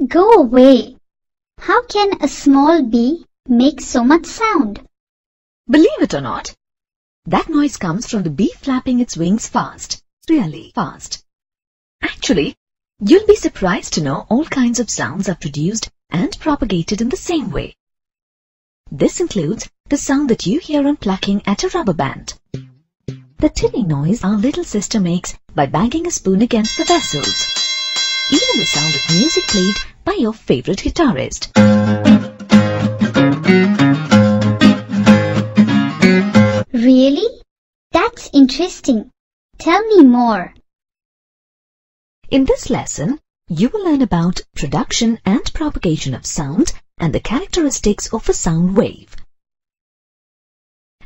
Go away! How can a small bee make so much sound? Believe it or not, that noise comes from the bee flapping its wings fast, really fast. Actually, you'll be surprised to know all kinds of sounds are produced and propagated in the same way. This includes the sound that you hear on plucking at a rubber band, the tinning noise our little sister makes by banging a spoon against the vessels, even the sound of music played by your favorite guitarist. Really? That's interesting. Tell me more. In this lesson, you will learn about production and propagation of sound and the characteristics of a sound wave.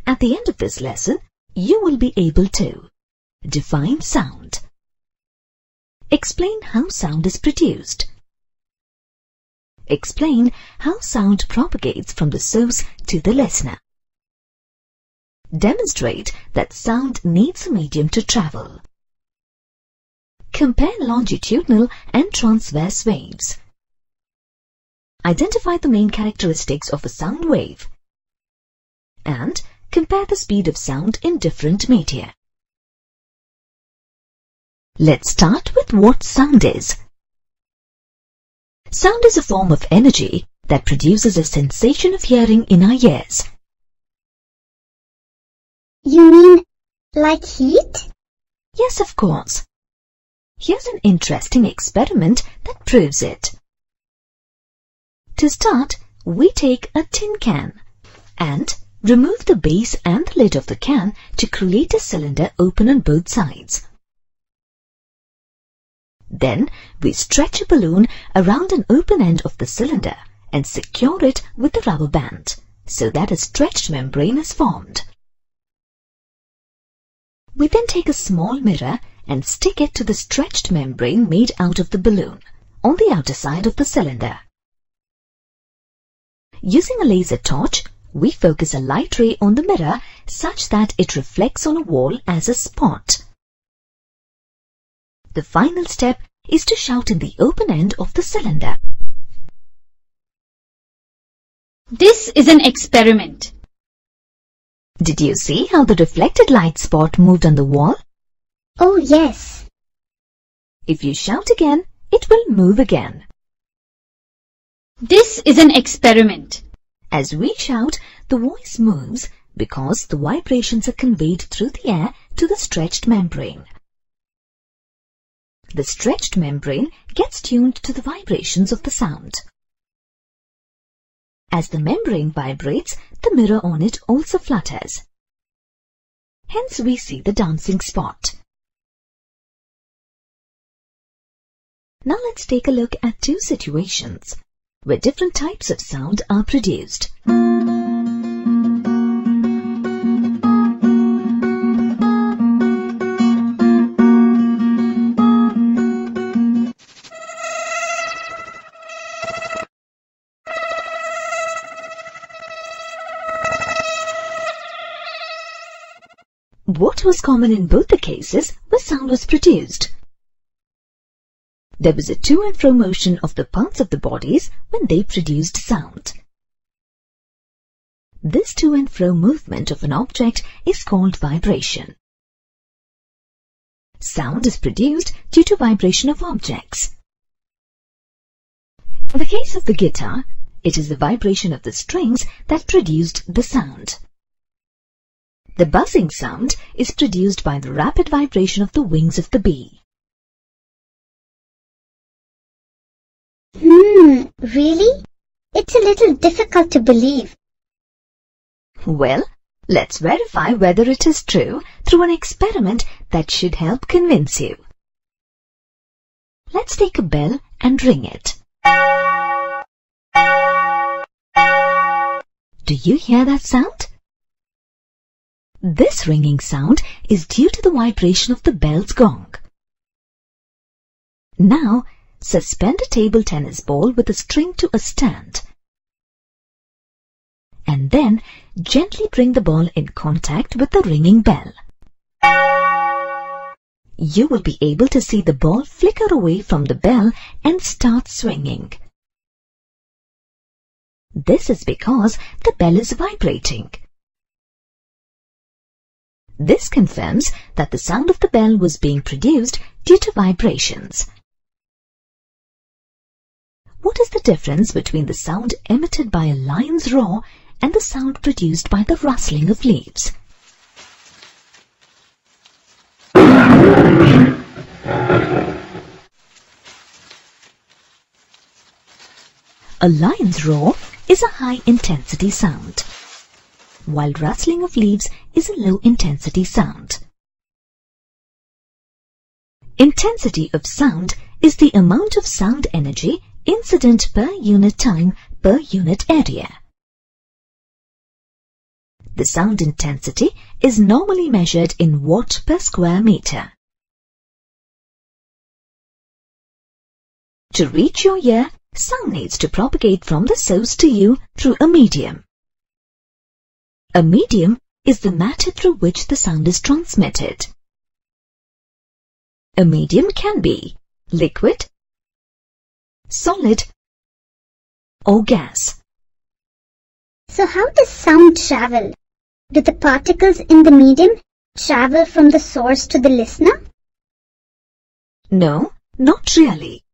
At the end of this lesson, you will be able to define sound, explain how sound is produced, explain how sound propagates from the source to the listener, demonstrate that sound needs a medium to travel, compare longitudinal and transverse waves, identify the main characteristics of a sound wave, and compare the speed of sound in different media. Let's start with what sound is. Sound is a form of energy that produces a sensation of hearing in our ears. You mean like heat? Yes, of course. Here's an interesting experiment that proves it. To start, we take a tin can and remove the base and the lid of the can to create a cylinder open on both sides. Then we stretch a balloon around an open end of the cylinder and secure it with a rubber band so that a stretched membrane is formed. We then take a small mirror and stick it to the stretched membrane made out of the balloon on the outer side of the cylinder. Using a laser torch, we focus a light ray on the mirror such that it reflects on a wall as a spot. The final step is to shout in the open end of the cylinder. This is an experiment. Did you see how the reflected light spot moved on the wall? Oh, yes. If you shout again, it will move again. This is an experiment. As we shout, the voice moves because the vibrations are conveyed through the air to the stretched membrane. The stretched membrane gets tuned to the vibrations of the sound. As the membrane vibrates, the mirror on it also flutters. Hence we see the dancing spot. Now let's take a look at two situations where different types of sound are produced. What was common in both the cases where sound was produced? There was a to and fro motion of the parts of the bodies when they produced sound. This to and fro movement of an object is called vibration. Sound is produced due to vibration of objects. In the case of the guitar, it is the vibration of the strings that produced the sound. The buzzing sound is produced by the rapid vibration of the wings of the bee. Really? It's a little difficult to believe. Well, let's verify whether it is true through an experiment that should help convince you. Let's take a bell and ring it. Do you hear that sound? This ringing sound is due to the vibration of the bell's gong. Now, suspend a table tennis ball with a string to a stand. And then gently bring the ball in contact with the ringing bell. You will be able to see the ball flicker away from the bell and start swinging. This is because the bell is vibrating. This confirms that the sound of the bell was being produced due to vibrations. What is the difference between the sound emitted by a lion's roar and the sound produced by the rustling of leaves? A lion's roar is a high-intensity sound, while rustling of leaves is a low-intensity sound. Intensity of sound is the amount of sound energy incident per unit time per unit area. The sound intensity is normally measured in watt per square meter. To reach your ear, sound needs to propagate from the source to you through a medium. A medium is the matter through which the sound is transmitted. A medium can be liquid, solid, or gas. So how does sound travel? Do the particles in the medium travel from the source to the listener? No, not really.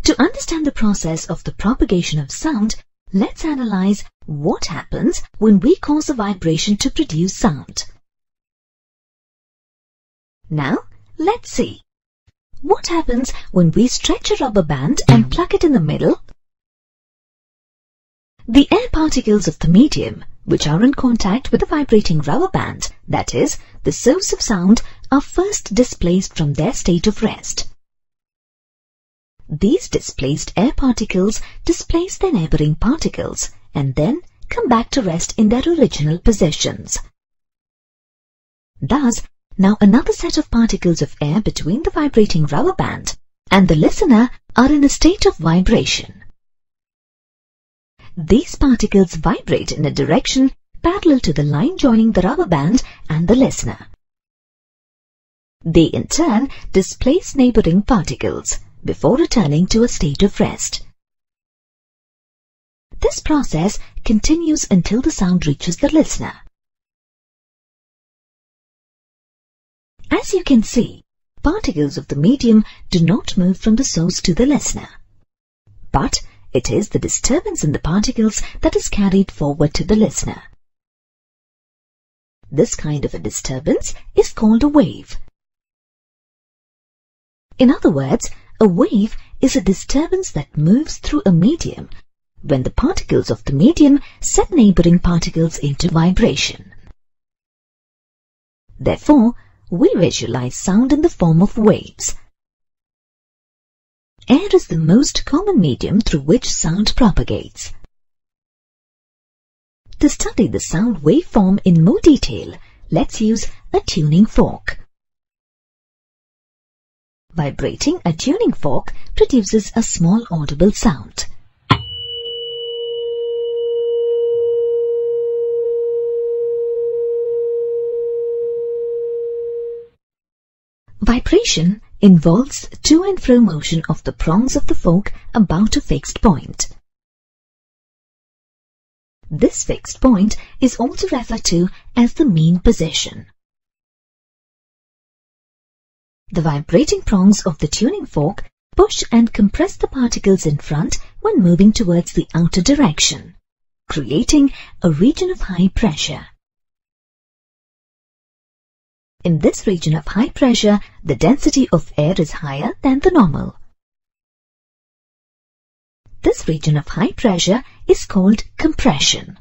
To understand the process of the propagation of sound, let's analyze what happens when we cause a vibration to produce sound. Now, let's see. What happens when we stretch a rubber band and plug it in the middle? The air particles of the medium, which are in contact with the vibrating rubber band, that is, the source of sound, are first displaced from their state of rest. These displaced air particles displace their neighboring particles and then come back to rest in their original positions. Thus, now another set of particles of air between the vibrating rubber band and the listener are in a state of vibration. These particles vibrate in a direction parallel to the line joining the rubber band and the listener. They in turn displace neighboring particles before returning to a state of rest. This process continues until the sound reaches the listener. As you can see, particles of the medium do not move from the source to the listener, but it is the disturbance in the particles that is carried forward to the listener. This kind of a disturbance is called a wave. In other words, a wave is a disturbance that moves through a medium when the particles of the medium set neighboring particles into vibration. Therefore, we visualize sound in the form of waves. Air is the most common medium through which sound propagates. To study the sound waveform in more detail, let's use a tuning fork. Vibrating a tuning fork produces a small audible sound. Vibration involves to and fro motion of the prongs of the fork about a fixed point. This fixed point is also referred to as the mean position. The vibrating prongs of the tuning fork push and compress the particles in front when moving towards the outer direction, creating a region of high pressure. In this region of high pressure, the density of air is higher than the normal. This region of high pressure is called compression.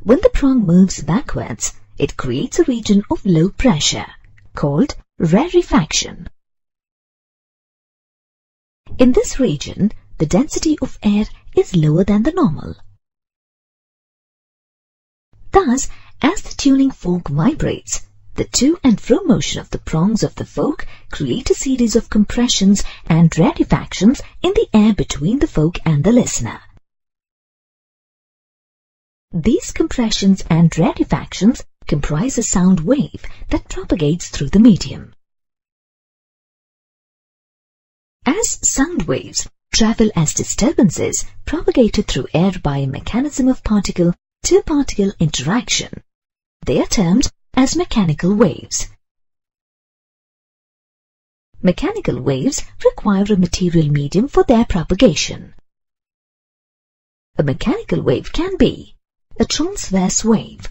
When the prong moves backwards, it creates a region of low pressure, called rarefaction. In this region, the density of air is lower than the normal. Thus, as the tuning fork vibrates, the to and fro motion of the prongs of the fork create a series of compressions and rarefactions in the air between the fork and the listener. These compressions and rarefactions comprise a sound wave that propagates through the medium. As sound waves travel as disturbances propagated through air by a mechanism of particle-to-particle interaction. They are termed as mechanical waves. Mechanical waves require a material medium for their propagation. A mechanical wave can be a transverse wave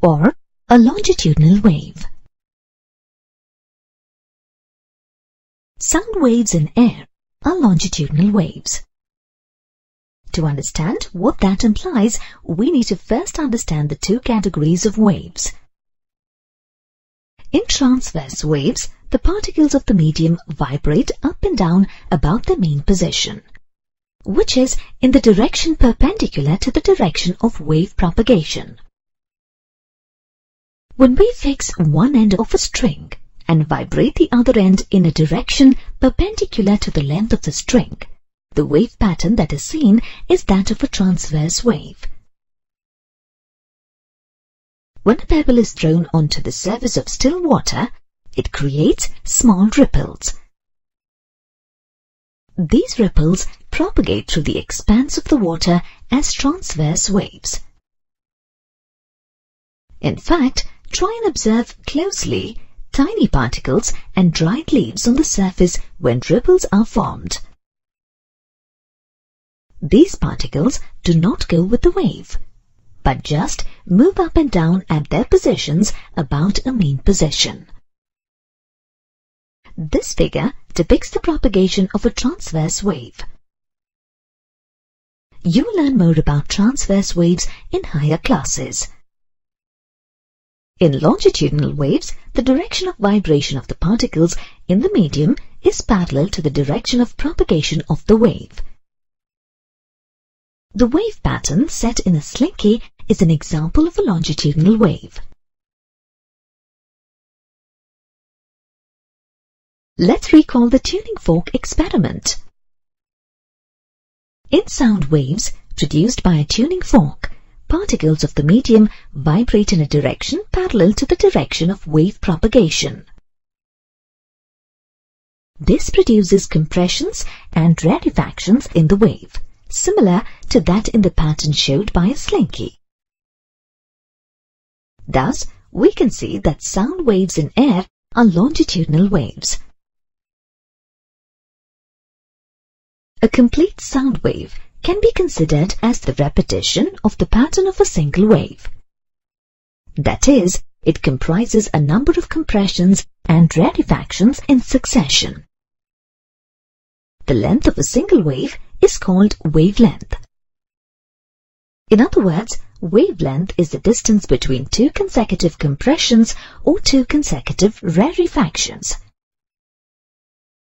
or a longitudinal wave. Sound waves in air are longitudinal waves. To understand what that implies, we need to first understand the two categories of waves. In transverse waves, the particles of the medium vibrate up and down about their mean position, which is in the direction perpendicular to the direction of wave propagation. When we fix one end of a string and vibrate the other end in a direction perpendicular to the length of the string, the wave pattern that is seen is that of a transverse wave. When a pebble is thrown onto the surface of still water, it creates small ripples. These ripples propagate through the expanse of the water as transverse waves. In fact, try and observe closely tiny particles and dried leaves on the surface when ripples are formed. These particles do not go with the wave, but just move up and down at their positions about a mean position. This figure depicts the propagation of a transverse wave. You will learn more about transverse waves in higher classes. In longitudinal waves, the direction of vibration of the particles in the medium is parallel to the direction of propagation of the wave. The wave pattern set in a slinky is an example of a longitudinal wave. Let's recall the tuning fork experiment. In sound waves produced by a tuning fork, particles of the medium vibrate in a direction parallel to the direction of wave propagation. This produces compressions and rarefactions in the wave, similar to that in the pattern showed by a slinky. Thus, we can see that sound waves in air are longitudinal waves. A complete sound wave can be considered as the repetition of the pattern of a single wave. That is, it comprises a number of compressions and rarefactions in succession. The length of a single wave is called wavelength. In other words, wavelength is the distance between two consecutive compressions or two consecutive rarefactions.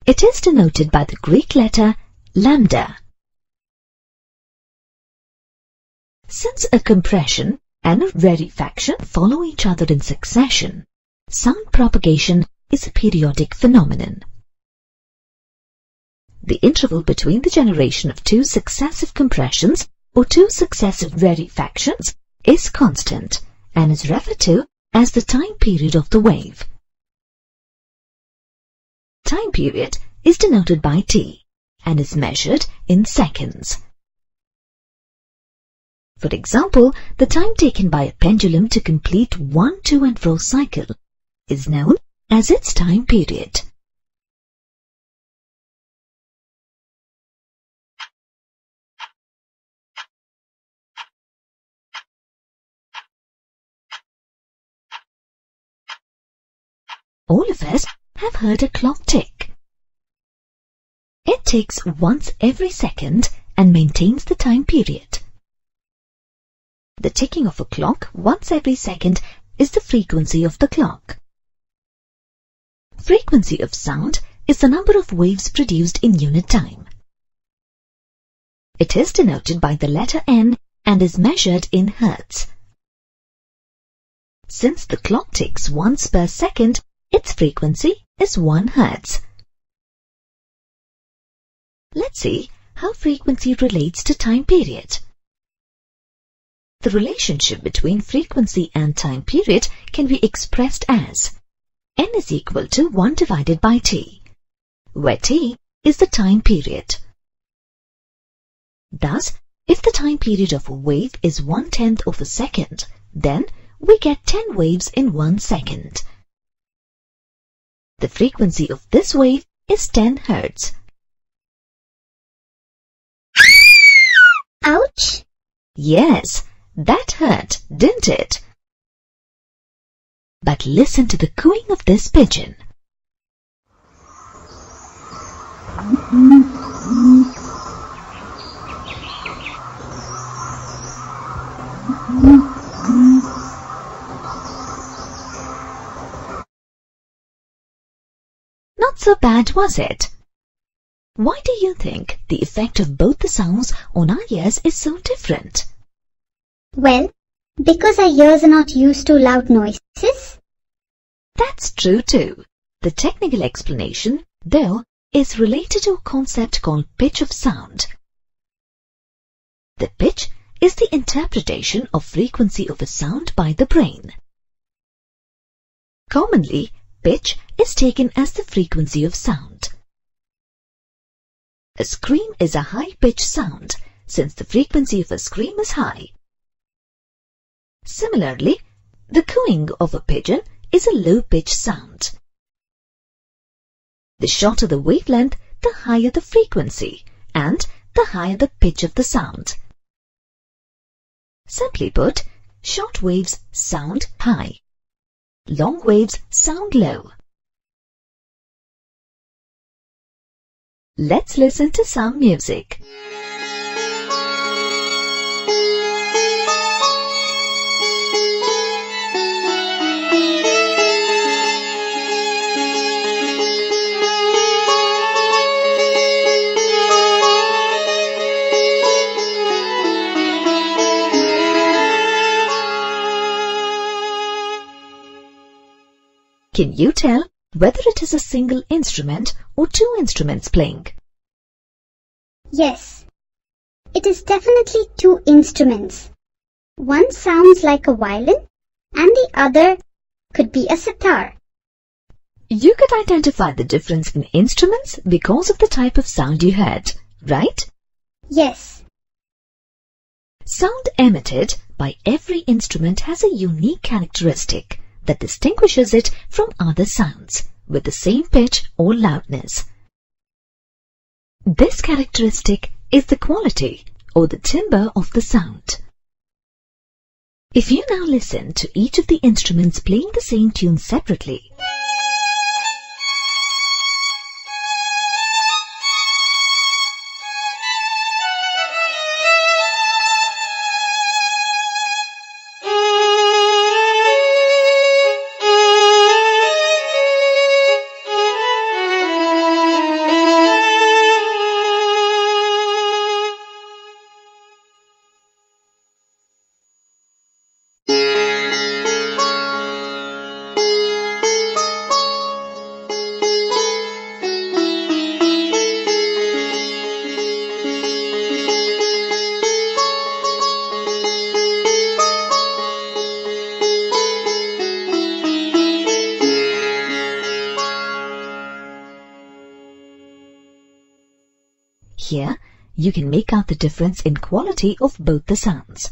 It is denoted by the Greek letter lambda. Since a compression and a rarefaction follow each other in succession, sound propagation is a periodic phenomenon. The interval between the generation of two successive compressions or two successive rarefactions is constant and is referred to as the time period of the wave. Time period is denoted by t and is measured in seconds. For example, the time taken by a pendulum to complete one to and fro cycle is known as its time period. All of us have heard a clock tick. It ticks once every second and maintains the time period. The ticking of a clock once every second is the frequency of the clock. Frequency of sound is the number of waves produced in unit time. It is denoted by the letter N and is measured in hertz. Since the clock ticks once per second, its frequency is 1 hertz. Let's see how frequency relates to time period. The relationship between frequency and time period can be expressed as n is equal to 1 divided by t, where t is the time period, Thus, if the time period of a wave is 1/10 of a second, then we get 10 waves in 1 second. The frequency of this wave is 10 Hz. Ouch! Yes, that hurt, didn't it? But listen to the cooing of this pigeon. Not so bad, was it? Why do you think the effect of both the sounds on our ears is so different? Well, because our ears are not used to loud noises. That's true too. The technical explanation, though, is related to a concept called pitch of sound. The pitch is the interpretation of frequency of a sound by the brain. Commonly, pitch is taken as the frequency of sound. A scream is a high-pitched sound, since the frequency of a scream is high. Similarly, the cooing of a pigeon is a low-pitched sound. The shorter the wavelength, the higher the frequency, and the higher the pitch of the sound. Simply put, short waves sound high. Long waves sound low. Let's listen to some music. Can you tell whether it is a single instrument or two instruments playing? Yes, it is definitely two instruments. One sounds like a violin and the other could be a sitar. You could identify the difference in instruments because of the type of sound you heard, right? Yes. Sound emitted by every instrument has a unique characteristic that distinguishes it from other sounds with the same pitch or loudness. This characteristic is the quality or the timbre of the sound. If you now listen to each of the instruments playing the same tune separately, here you can make out the difference in quality of both the sounds.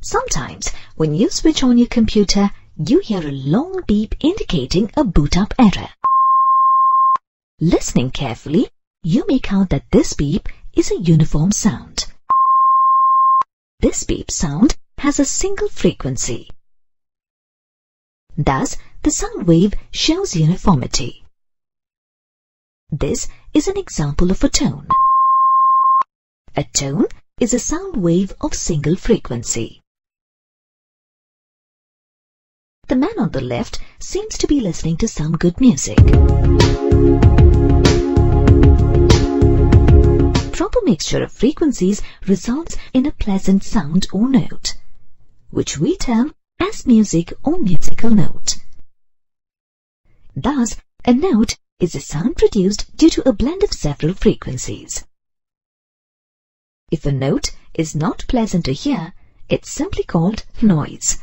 Sometimes, when you switch on your computer, you hear a long beep indicating a boot-up error. Listening carefully, you make out that this beep is a uniform sound. This beep sound has a single frequency. Thus, the sound wave shows uniformity. This is an example of a tone. A tone is a sound wave of single frequency. The man on the left seems to be listening to some good music. Proper mixture of frequencies results in a pleasant sound or note, which we term as music or musical note. Thus, a note is a sound produced due to a blend of several frequencies. If a note is not pleasant to hear, it's simply called noise.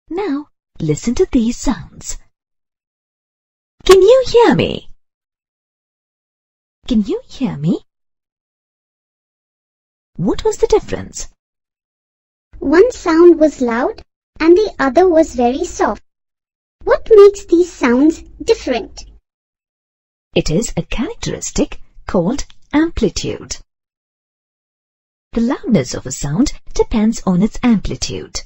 Now, Listen to these sounds. Can you hear me? Can you hear me? What was the difference? One sound was loud and the other was very soft. What makes these sounds different? It is a characteristic called amplitude. The loudness of a sound depends on its amplitude.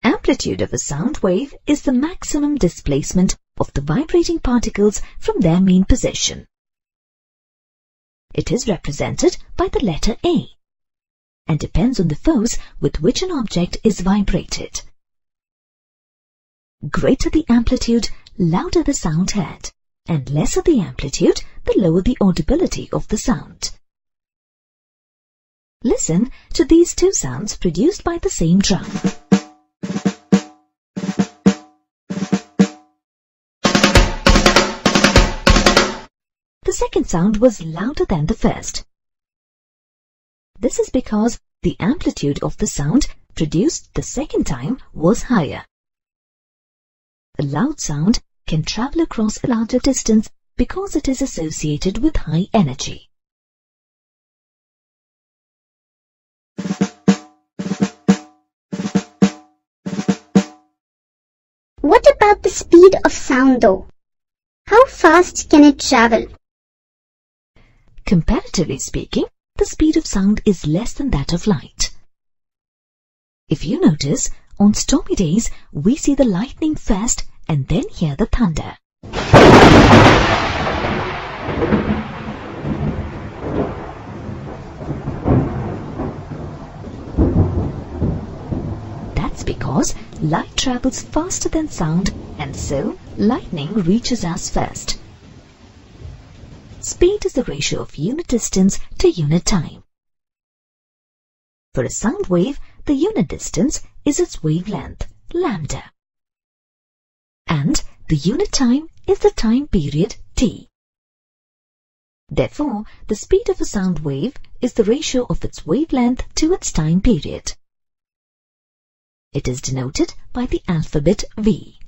Amplitude of a sound wave is the maximum displacement of the vibrating particles from their mean position. It is represented by the letter A and depends on the force with which an object is vibrated. Greater the amplitude, louder the sound heard, and lesser the amplitude, the lower the audibility of the sound. Listen to these two sounds produced by the same drum. The second sound was louder than the first. This is because the amplitude of the sound produced the second time was higher. A loud sound can travel across a larger distance because it is associated with high energy. What about the speed of sound though? How fast can it travel? Comparatively speaking, the speed of sound is less than that of light. If you notice, on stormy days, we see the lightning first and then hear the thunder. That's because light travels faster than sound, and so lightning reaches us first. Speed is the ratio of unit distance to unit time. For a sound wave, the unit distance is its wavelength, lambda. And the unit time is the time period, t. Therefore, the speed of a sound wave is the ratio of its wavelength to its time period. It is denoted by the alphabet V.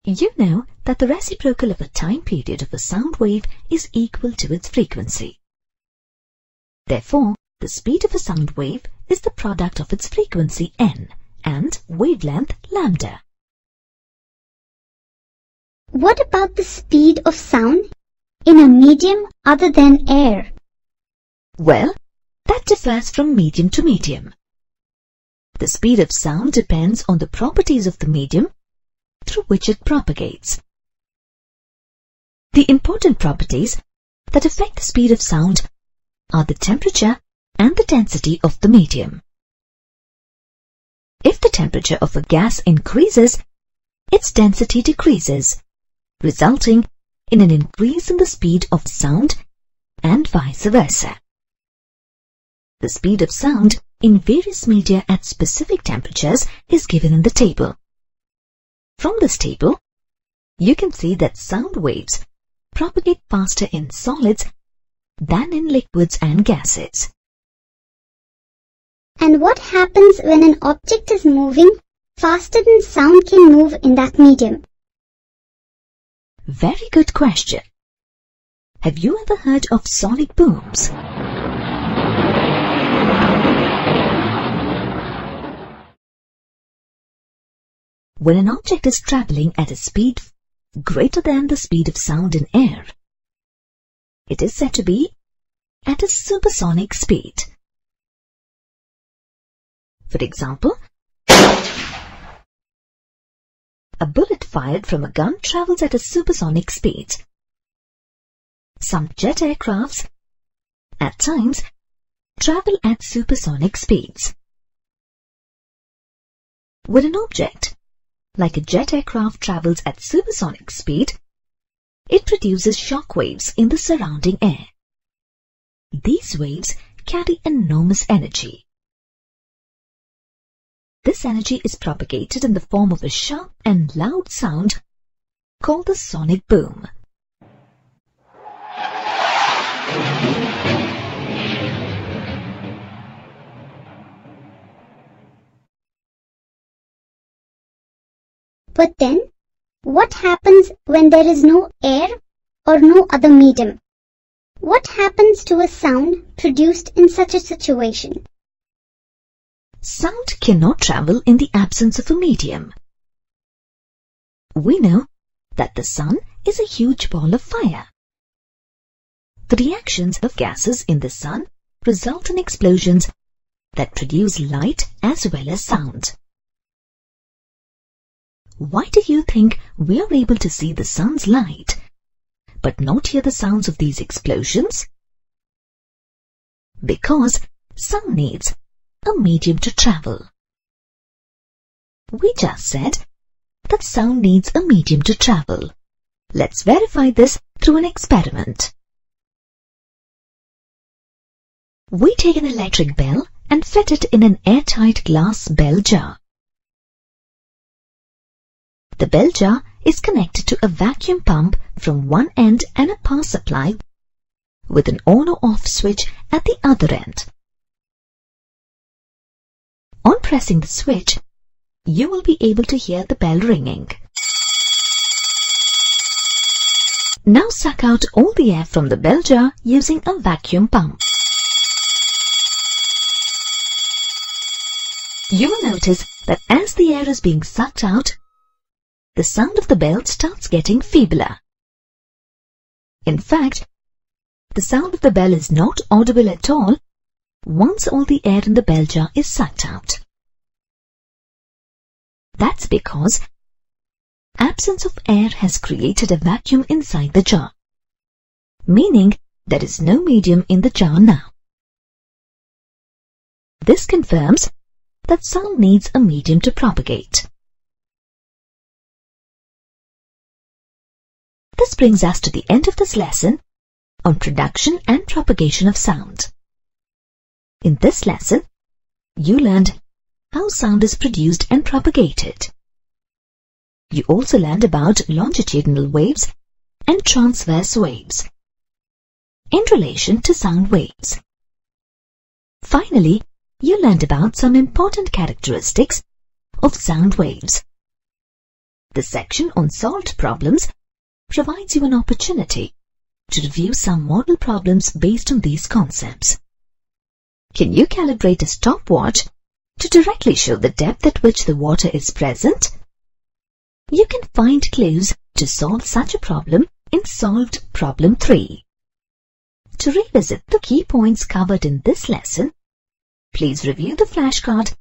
You know that the reciprocal of a time period of a sound wave is equal to its frequency. Therefore, the speed of a sound wave is the product of its frequency n and wavelength lambda. What about the speed of sound in a medium other than air? Well, that differs from medium to medium. The speed of sound depends on the properties of the medium through which it propagates. The important properties that affect the speed of sound are the temperature and the density of the medium. If the temperature of a gas increases, its density decreases, resulting in an increase in the speed of sound and vice versa. The speed of sound in various media at specific temperatures is given in the table. From this table, you can see that sound waves propagate faster in solids than in liquids and gases. And what happens when an object is moving faster than sound can move in that medium? Very good question. Have you ever heard of sonic booms? When an object is traveling at a speed greater than the speed of sound in air, it is said to be at a supersonic speed. For example, a bullet fired from a gun travels at a supersonic speed. Some jet aircrafts, at times, travel at supersonic speeds. When an object, like a jet aircraft, travels at supersonic speed, it produces shock waves in the surrounding air. These waves carry enormous energy. This energy is propagated in the form of a sharp and loud sound called the sonic boom. But then, what happens when there is no air or no other medium? What happens to a sound produced in such a situation? Sound cannot travel in the absence of a medium. We know that the sun is a huge ball of fire. The reactions of gases in the sun result in explosions that produce light as well as sound. Why do you think we are able to see the sun's light, but not hear the sounds of these explosions? Because sound needs a medium to travel. We just said that sound needs a medium to travel. Let's verify this through an experiment. We take an electric bell and fit it in an airtight glass bell jar. The bell jar is connected to a vacuum pump from one end and a power supply with an on or off switch at the other end. On pressing the switch, you will be able to hear the bell ringing. Now suck out all the air from the bell jar using a vacuum pump. You will notice that as the air is being sucked out, the sound of the bell starts getting feebler. In fact, the sound of the bell is not audible at all once all the air in the bell jar is sucked out. That's because absence of air has created a vacuum inside the jar, meaning there is no medium in the jar now. This confirms that sound needs a medium to propagate. This brings us to the end of this lesson on production and propagation of sound. In this lesson, you learned how sound is produced and propagated. You also learned about longitudinal waves and transverse waves in relation to sound waves. Finally, you learned about some important characteristics of sound waves. The section on solved problems provides you an opportunity to review some model problems based on these concepts. Can you calibrate a stopwatch to directly show the depth at which the water is present? You can find clues to solve such a problem in Solved Problem 3. To revisit the key points covered in this lesson, please review the flashcard